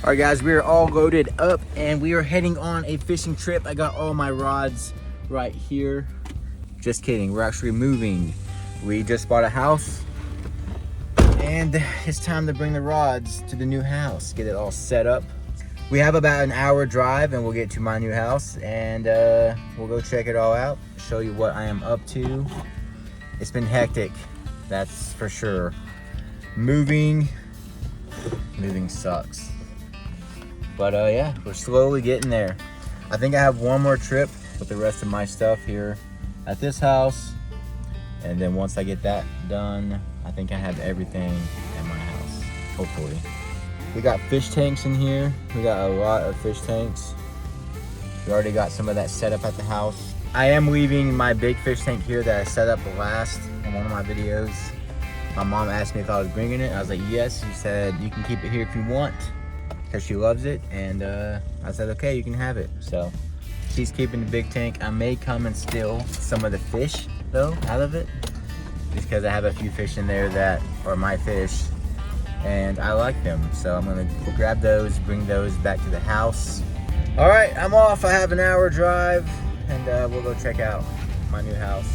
All right, guys, we are all loaded up and we are heading on a fishing trip. I got all my rods right here. Just kidding, we're actually moving. We just bought a house and it's time to bring the rods to the new house, get it all set up. We have about an hour drive and we'll get to my new house and we'll go check it all out, show you what I am up to. It's been hectic, that's for sure. Moving sucks. But yeah, we're slowly getting there. I think I have one more trip with the rest of my stuff here at this house. And then once I get that done, I think I have everything at my house, hopefully. We got fish tanks in here. We got a lot of fish tanks. We already got some of that set up at the house. I am leaving my big fish tank here that I set up last in one of my videos. My mom asked me if I was bringing it. I was like, yes. She said, you can keep it here if you want, because she loves it. And I said, okay, you can have it. So she's keeping the big tank. I may come and steal some of the fish though out of it, just because I have a few fish in there that are my fish and I like them. So I'm gonna grab those, bring those back to the house. All right, I'm off. I have an hour drive and we'll go check out my new house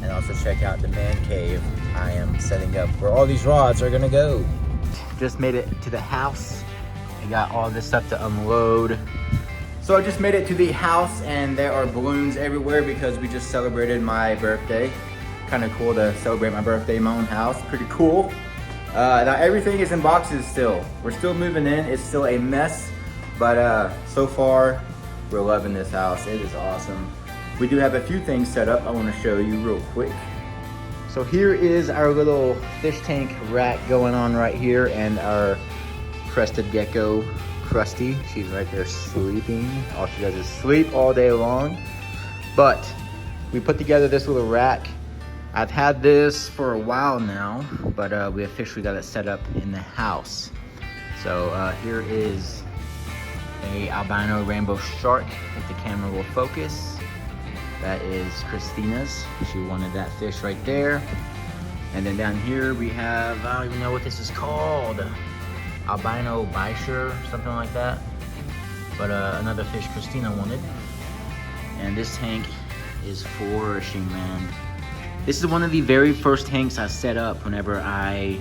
and also check out the man cave I am setting up where all these rods are gonna go. Just made it to the house. I got all this stuff to unload. So I just made it to the house and there are balloons everywhere because we just celebrated my birthday. Kind of cool to celebrate my birthday in my own house, pretty cool. Now everything is in boxes still. We're still moving in, it's still a mess, but so far we're loving this house. It is awesome. We do have a few things set up I want to show you real quick. So here is our little fish tank rack going on right here, and our crested gecko Krusty, she's right there sleeping. All she does is sleep all day long. But we put together this little rack. I've had this for a while now, but we officially got it set up in the house. So here is a albino rainbow shark, if the camera will focus. That is Christina's. She wanted that fish right there. And then down here we have, I don't even know what this is called. Albino bisher, something like that. But another fish Christina wanted. And this tank is flourishing, man. This is one of the very first tanks I set up whenever I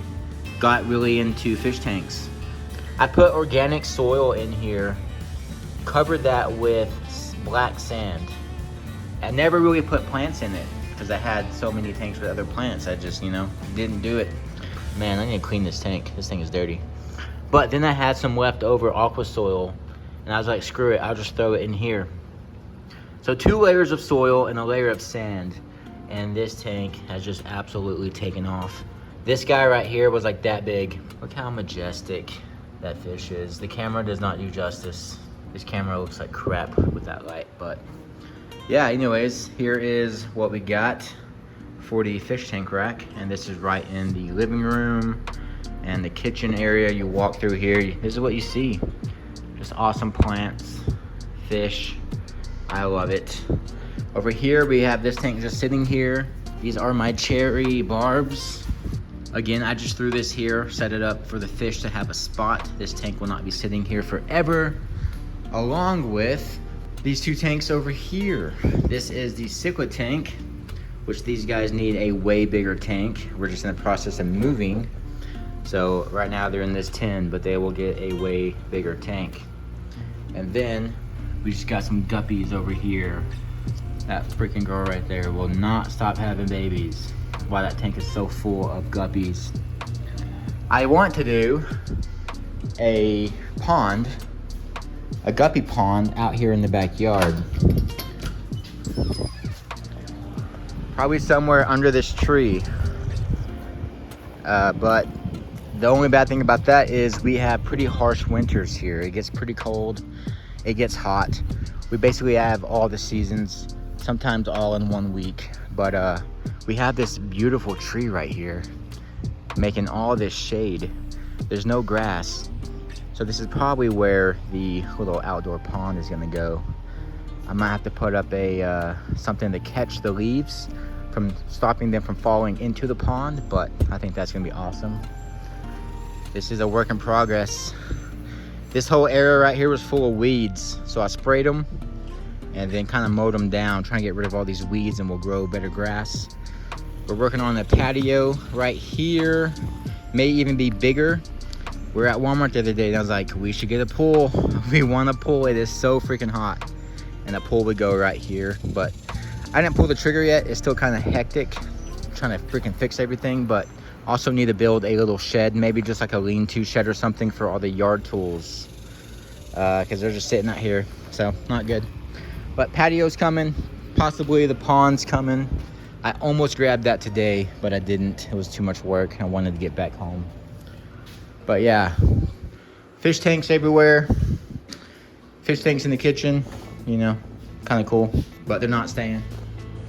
got really into fish tanks. I put organic soil in here, covered that with black sand. I never really put plants in it because I had so many tanks with other plants. I just, didn't do it. Man, I need to clean this tank. This thing is dirty. But then I had some leftover aqua soil and I was like, screw it, I'll just throw it in here. So 2 layers of soil and a layer of sand. And this tank has just absolutely taken off. This guy right here was like that big. Look how majestic that fish is. The camera does not do justice. This camera looks like crap with that light, but yeah, anyways, here is what we got for the fish tank rack. And this is right in the living room and the kitchen area. You walk through here, this is what you see. Just awesome plants, fish. I love it. Over here, we have this tank just sitting here. These are my cherry barbs. Again, I just threw this here, set it up for the fish to have a spot. This tank will not be sitting here forever, along with these 2 tanks over here. This is the cichlid tank, which these guys need a way bigger tank. We're just in the process of moving. So right now they're in this tin, but they will get a way bigger tank. And then we just got some guppies over here. That freaking girl right there will not stop having babies. Why that tank is so full of guppies. I want to do a pond, a guppy pond out here in the backyard. Probably somewhere under this tree. But the only bad thing about that is we have pretty harsh winters here. It gets pretty cold, it gets hot. We basically have all the seasons, sometimes all in one week. But we have this beautiful tree right here, making all this shade. There's no grass. So this is probably where the little outdoor pond is gonna go. I might have to put up a something to catch the leaves from stopping them from falling into the pond, but I think that's gonna be awesome. This is a work in progress. This whole area right here was full of weeds. So I sprayed them and then kind of mowed them down, trying to get rid of all these weeds and we'll grow better grass. We're working on a patio right here. May even be bigger. We were at Walmart the other day and I was like, we should get a pool. We want a pool. It is so freaking hot. And a pool would go right here. But I didn't pull the trigger yet. It's still kind of hectic. I'm trying to freaking fix everything, but also need to build a little shed, maybe just like a lean-to shed or something for all the yard tools. Because they're just sitting out here, so not good. But patio's coming, possibly the pond's coming. I almost grabbed that today, but I didn't. It was too much work. I wanted to get back home. But yeah, fish tanks everywhere. Fish tanks in the kitchen, you know, kind of cool, but they're not staying.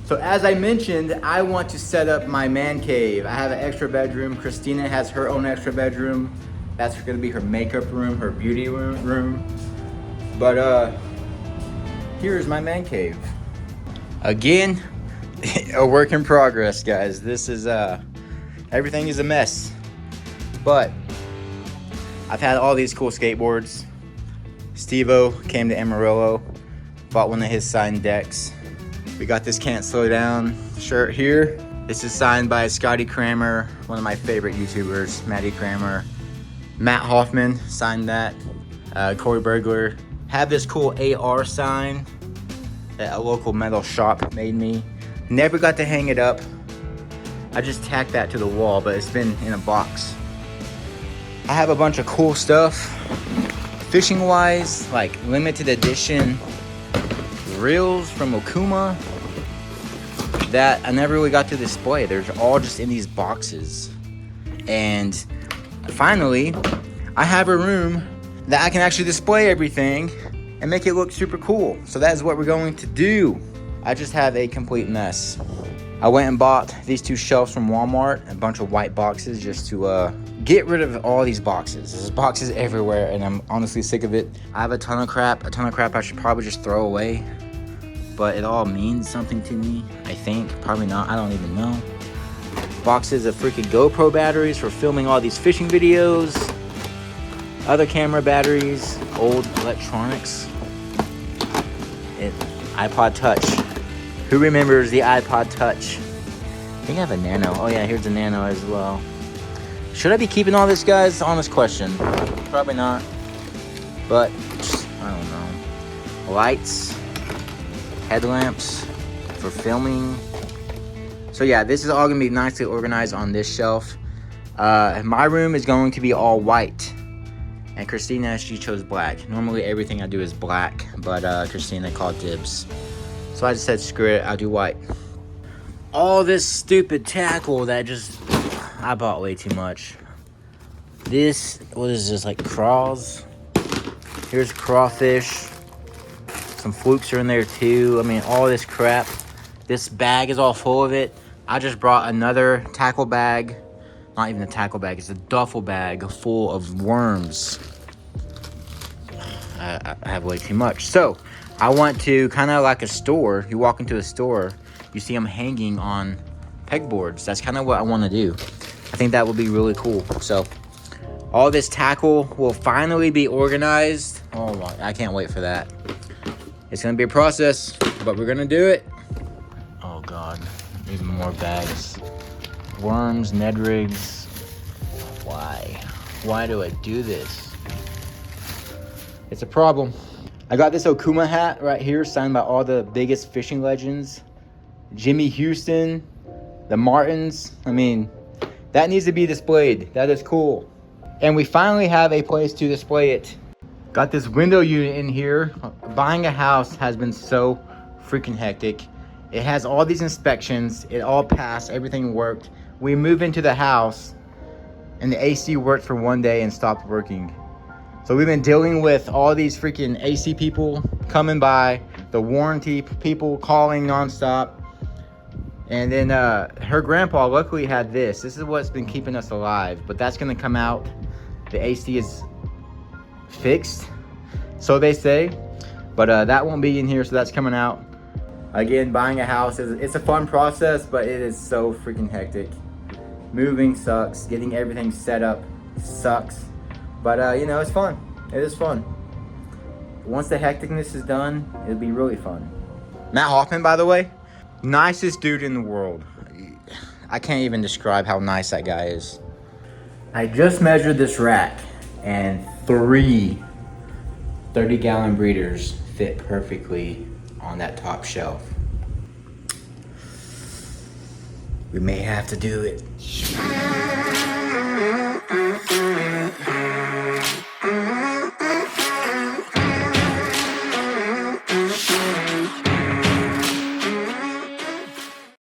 So as I mentioned, I want to set up my man cave. I have an extra bedroom. Christina has her own extra bedroom. That's gonna be her makeup room, her beauty room. But here's my man cave. Again, a work in progress, guys. This is, everything is a mess. But I've had all these cool skateboards. Steve-O came to Amarillo, bought one of his signed decks. We got this Can't Slow Down shirt here. This is signed by Scotty Kramer, one of my favorite YouTubers, Matty Kramer. Matt Hoffman signed that. Corey Burglar. Have this cool AR sign that a local metal shop made me. Never got to hang it up. I just tacked that to the wall, but it's been in a box. I have a bunch of cool stuff. Fishing wise, like limited edition reels from OKUMA that I never really got to display. They're all just in these boxes. And finally, I have a room that I can actually display everything and make it look super cool. So that is what we're going to do. I just have a complete mess. I went and bought these two shelves from Walmart, a bunch of white boxes just to get rid of all these boxes. There's boxes everywhere and I'm honestly sick of it. I have a ton of crap I should probably just throw away, but it all means something to me, I think. Probably not, I don't even know. Boxes of freaking GoPro batteries for filming all these fishing videos. Other camera batteries, old electronics. iPod Touch. Who remembers the iPod Touch? I think I have a Nano. Oh yeah, here's a Nano as well. Should I be keeping all this, guys? Honest question. Probably not. But, I don't know. Lights. Headlamps for filming. So yeah, this is all gonna be nicely organized on this shelf. My room is going to be all white. And Christina, she chose black. Normally everything I do is black, but Christina called dibs. So I just said, screw it, I'll do white. All this stupid tackle that I bought way too much. This, what is this, like crawls? Here's crawfish. Some flukes are in there too. I mean, all this crap. This bag is all full of it. I just brought another tackle bag. Not even a tackle bag, it's a duffel bag full of worms. I have way too much. So, I want to, kind of like a store, you walk into a store, you see them hanging on pegboards. That's kind of what I want to do. I think that would be really cool. So, all this tackle will finally be organized. Oh my, I can't wait for that. It's going to be a process, but we're going to do it. Oh God, even more bags. Worms, Ned rigs. Why? Why do I do this? It's a problem. I got this OKUMA hat right here, signed by all the biggest fishing legends. Jimmy Houston, the Martins. I mean, that needs to be displayed. That is cool. And we finally have a place to display it. Got this window unit in here. Buying a house has been so freaking hectic. It has all these inspections. It all passed. Everything worked. We moved into the house and the AC worked for one day and stopped working. So we've been dealing with all these freaking AC people coming by, the warranty people calling nonstop. And then her grandpa luckily had this. This is what's been keeping us alive, but that's gonna come out. The AC is fixed, so they say, but that won't be in here, so that's coming out. Again, buying a house it's a fun process, but it is so freaking hectic. Moving sucks, getting everything set up sucks, but you know, it's fun. It is fun. Once the hecticness is done, it'll be really fun. Matt Hoffman, by the way, nicest dude in the world. I can't even describe how nice that guy is. I just measured this rack, and 3 30-gallon breeders fit perfectly on that top shelf. We may have to do it.